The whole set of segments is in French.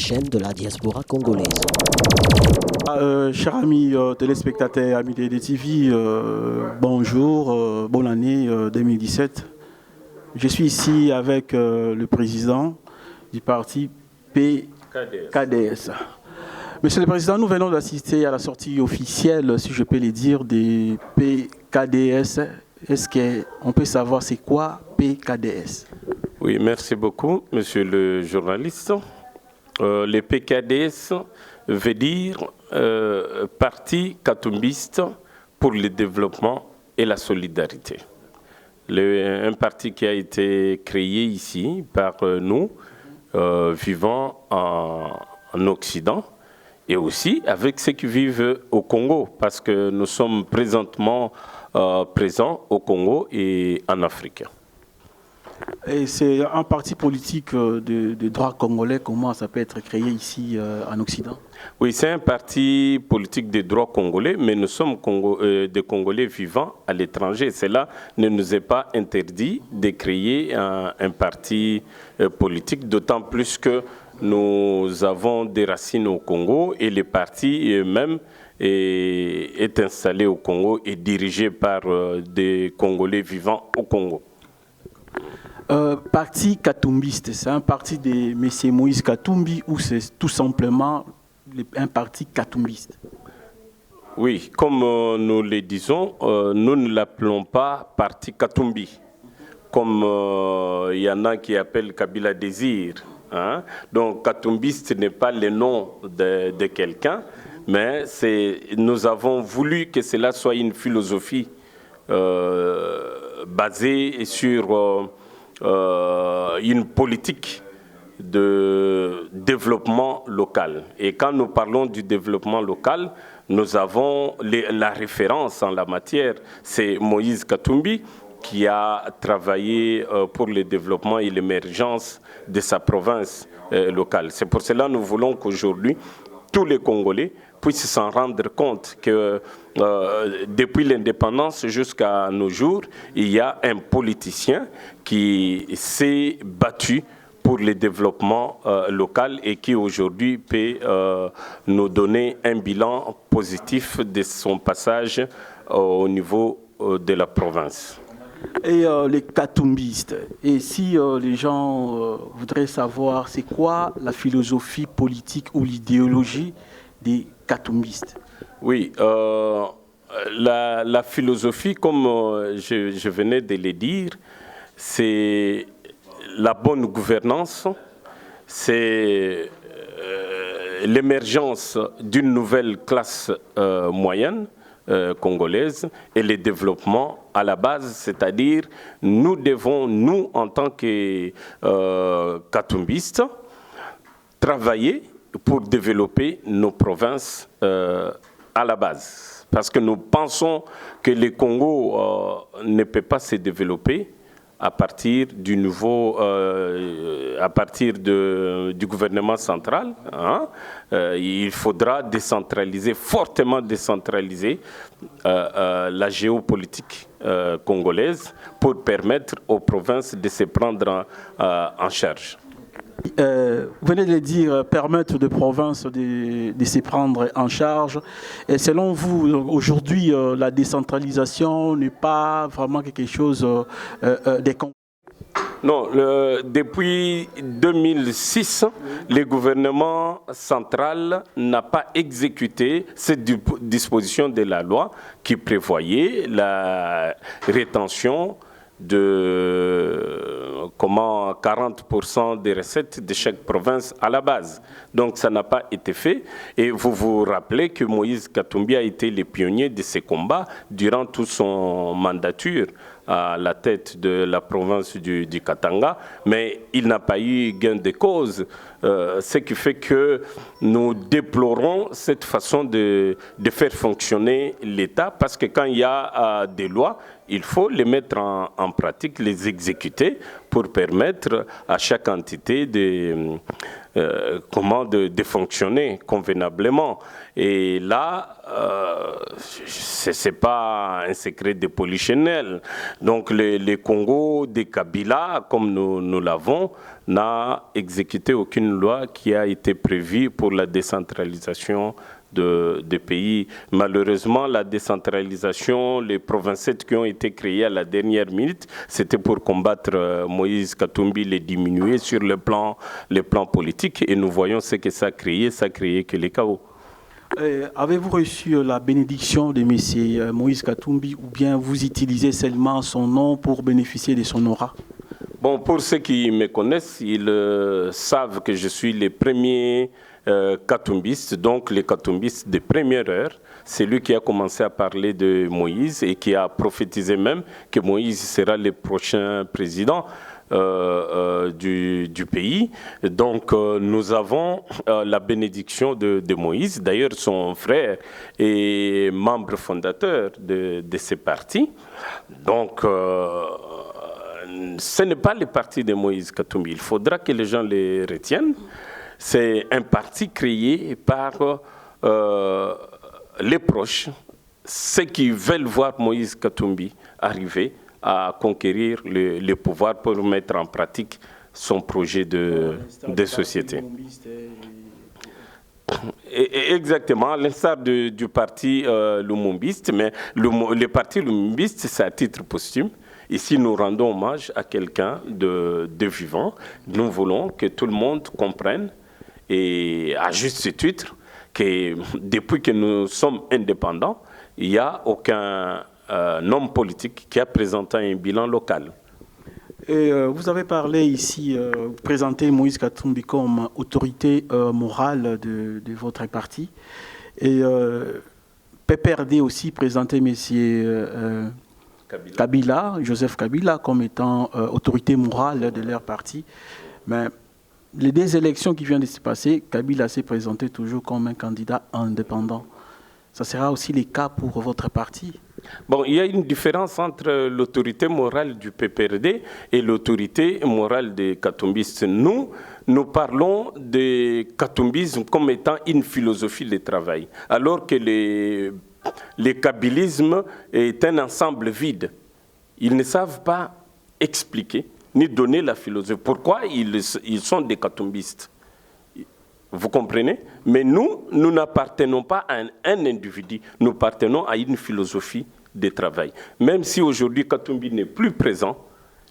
chaîne de la diaspora congolaise. Chers amis téléspectateurs, amis de TV, bonjour, bonne année 2017. Je suis ici avec le président du parti PKDS. Monsieur le Président, nous venons d'assister à la sortie officielle, si je peux le dire, des PKDS. Est-ce qu'on peut savoir c'est quoi PKDS? Oui, merci beaucoup, monsieur le journaliste. Les PKDS veut dire Parti katumbiste pour le développement et la solidarité. Un parti qui a été créé ici par nous, vivant en Occident, et aussi avec ceux qui vivent au Congo, parce que nous sommes présentement présents au Congo et en Afrique. Et c'est un parti politique de droit congolais, comment ça peut être créé ici en Occident? Oui, c'est un parti politique de droit congolais, mais nous sommes des Congolais vivant à l'étranger. Cela ne nous est pas interdit de créer un parti politique, d'autant plus que nous avons des racines au Congo et le parti même est installé au Congo et dirigé par des Congolais vivant au Congo. Parti katumbiste, c'est un parti de M. Moïse Katumbi ou c'est tout simplement un parti katumbiste? Oui, comme nous le disons, nous ne l'appelons pas parti Katumbi, comme il y en a qui appellent Kabila Désir. Hein? Donc katumbiste n'est pas le nom de quelqu'un, mais nous avons voulu que cela soit une philosophie basée sur une politique de développement local. Et quand nous parlons du développement local, nous avons la référence en la matière, c'est Moïse Katumbi qui a travaillé pour le développement et l'émergence de sa province locale. C'est pour cela que nous voulons qu'aujourd'hui, tous les Congolais puissent s'en rendre compte que depuis l'indépendance jusqu'à nos jours, il y a un politicien qui s'est battu pour le développement local et qui aujourd'hui peut nous donner un bilan positif de son passage au niveau de la province. Et les katumbistes, et si les gens voudraient savoir c'est quoi la philosophie politique ou l'idéologie des katumbistes? Oui, la philosophie, comme je venais de le dire, c'est la bonne gouvernance, c'est l'émergence d'une nouvelle classe moyenne congolaise et le développement à la base, c'est-à-dire nous devons, nous en tant que katumbistes, travailler pour développer nos provinces à la base. Parce que nous pensons que le Congo ne peut pas se développer à partir du nouveau, à partir du gouvernement central. Hein. Il faudra décentraliser, fortement décentraliser la géopolitique congolaise pour permettre aux provinces de se prendre en charge. Vous venez de le dire, permettre aux provinces de se prendre en charge. Et selon vous, aujourd'hui, la décentralisation n'est pas vraiment quelque chose de... Non, depuis 2006, le gouvernement central n'a pas exécuté cette disposition de la loi qui prévoyait la rétention de 40% des recettes de chaque province à la base. Donc ça n'a pas été fait. Et vous vous rappelez que Moïse Katumbi a été le pionnier de ces combats durant toute son mandature à la tête de la province du Katanga, mais il n'a pas eu gain de cause, ce qui fait que nous déplorons cette façon de faire fonctionner l'État, parce que quand il y a des lois, il faut les mettre en pratique, les exécuter pour permettre à chaque entité de fonctionner convenablement. Et là, ce n'est pas un secret de polichinelle. Donc le Congo des Kabila, comme nous l'avons, n'a exécuté aucune loi qui a été prévue pour la décentralisation de pays. Malheureusement, la décentralisation, les provinces qui ont été créées à la dernière minute, c'était pour combattre Moïse Katumbi, les diminuer sur le plan politique. Et nous voyons ce que ça a créé que les chaos. Avez-vous reçu la bénédiction de M. Moïse Katumbi ou bien vous utilisez seulement son nom pour bénéficier de son aura? Bon, pour ceux qui me connaissent, ils savent que je suis le premier katumbiste, donc les katumbistes de première heure. C'est lui qui a commencé à parler de Moïse et qui a prophétisé même que Moïse sera le prochain président du pays. Donc nous avons la bénédiction de Moïse. D'ailleurs, son frère est membre fondateur de ce parti. Donc ce n'est pas le parti de Moïse Katumbi. Il faudra que les gens les retiennent. C'est un parti créé par les proches, ceux qui veulent voir Moïse Katumbi arriver à conquérir le pouvoir pour mettre en pratique son projet de société. Exactement, à l'instar du parti lumumbiste, mais le parti lumumbiste, c'est à titre posthume. Ici, nous rendons hommage à quelqu'un de vivant. Nous voulons que tout le monde comprenne, et à juste titre, que depuis que nous sommes indépendants, il n'y a aucun homme politique qui a présenté un bilan local. Et vous avez parlé ici, présenté Moïse Katumbi comme autorité morale de votre parti. Et PPRD aussi présenté M. Kabila, Joseph Kabila, comme étant autorité morale de leur parti. Mais les deux élections qui viennent de se passer, Kabila s'est présenté toujours comme un candidat indépendant. Ça sera aussi le cas pour votre parti? Bon, il y a une différence entre l'autorité morale du PPRD et l'autorité morale des katumbistes. Nous parlons de katumbisme comme étant une philosophie de travail, alors que le kabylisme est un ensemble vide. Ils ne savent pas expliquer ni donner la philosophie. Pourquoi ils sont des katumbistes? Vous comprenez? Mais nous n'appartenons pas à un individu, nous appartenons à une philosophie de travail. Même si aujourd'hui Katumbi n'est plus présent,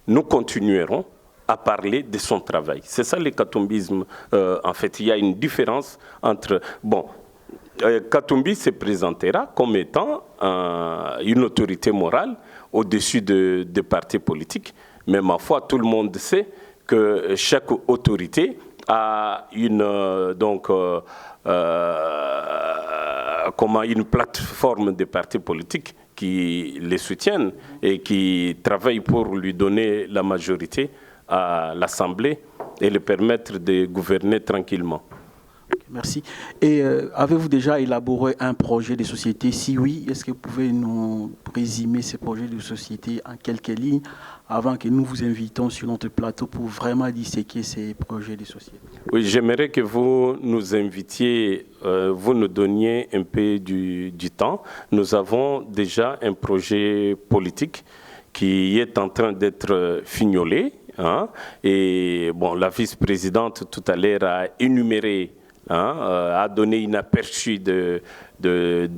nous continuerons à parler de son travail. C'est ça le katumbisme. En fait, il y a une différence entre... Bon, Katumbi se présentera comme étant une autorité morale au-dessus des partis politiques. Mais ma foi, tout le monde sait que chaque autorité a une plateforme de partis politiques qui les soutiennent et qui travaillent pour lui donner la majorité à l'Assemblée et le permettre de gouverner tranquillement. Merci. Et avez-vous déjà élaboré un projet de société? Si oui, est-ce que vous pouvez nous résumer ce projet de société en quelques lignes avant que nous vous invitons sur notre plateau pour vraiment disséquer ces projets de société? Oui, j'aimerais que vous nous invitiez, vous nous donniez un peu du temps. Nous avons déjà un projet politique qui est en train d'être fignolé. Et bon, la vice-présidente tout à l'heure a énuméré, a donné une aperçu de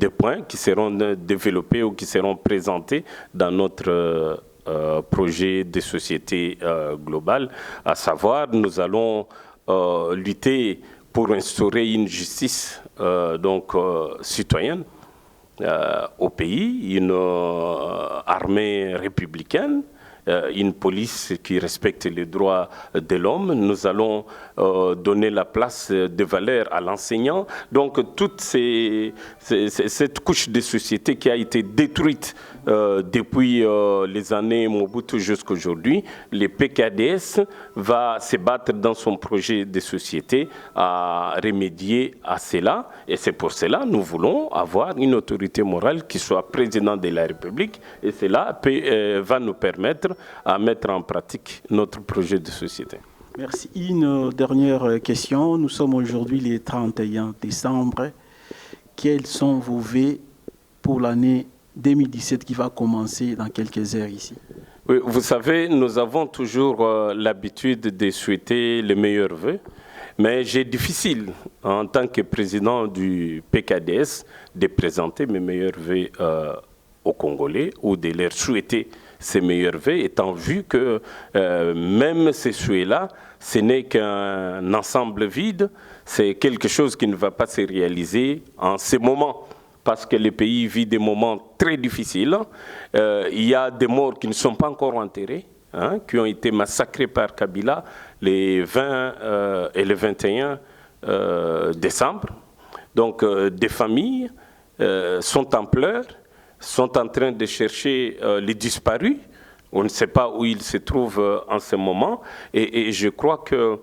points qui seront développés ou qui seront présentés dans notre projet de société globale. À savoir, nous allons lutter pour instaurer une justice citoyenne au pays, une armée républicaine, une police qui respecte les droits de l'homme. Nous allons donner la place de valeur à l'enseignant. Donc toute cette couche de société qui a été détruite depuis les années Mobutu jusqu'à aujourd'hui, le PKDS va se battre dans son projet de société à remédier à cela. Et c'est pour cela que nous voulons avoir une autorité morale qui soit président de la République. Et cela va nous permettre à mettre en pratique notre projet de société. Merci. Une dernière question. Nous sommes aujourd'hui le 31 décembre. Quels sont vos vœux pour l'année 2017 qui va commencer dans quelques heures ici? Oui, vous savez, nous avons toujours l'habitude de souhaiter les meilleurs vœux, mais j'ai difficile, en tant que président du PKDS, de présenter mes meilleurs vœux aux Congolais ou de leur souhaiter ces meilleurs vœux, étant vu que même ces souhaits-là, ce n'est qu'un ensemble vide, c'est quelque chose qui ne va pas se réaliser en ce moment, parce que le pays vit des moments très difficiles. Il y a des morts qui ne sont pas encore enterrés, hein, qui ont été massacrés par Kabila les 20 et le 21 décembre. Donc des familles sont en pleurs, sont en train de chercher les disparus. On ne sait pas où ils se trouvent en ce moment. Et je crois que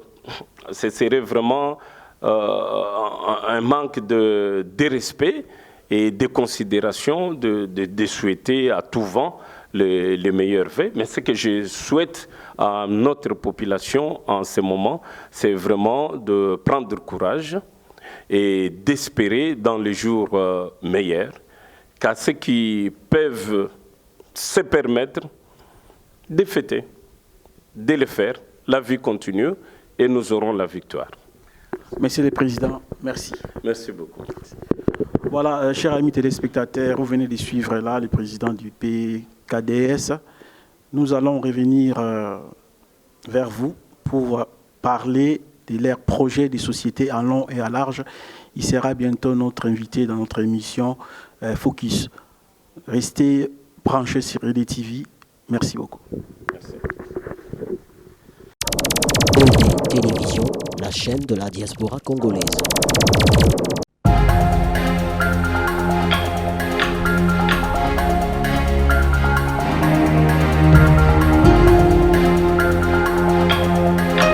ce serait vraiment un manque de respect et de considération de souhaiter à tout vent les meilleurs vœux. Mais ce que je souhaite à notre population en ce moment, c'est vraiment de prendre courage et d'espérer dans les jours meilleurs qu'à ceux qui peuvent se permettre de fêter, de le faire. La vie continue et nous aurons la victoire. Monsieur le Président, merci. Merci beaucoup. Voilà, chers amis téléspectateurs, vous venez de suivre là le président du PKDS. Nous allons revenir vers vous pour parler de leurs projets de société en long et à large. Il sera bientôt notre invité dans notre émission Focus. Restez branchés sur EDTV. Merci beaucoup. Merci. OD Télévision, la chaîne de la diaspora congolaise.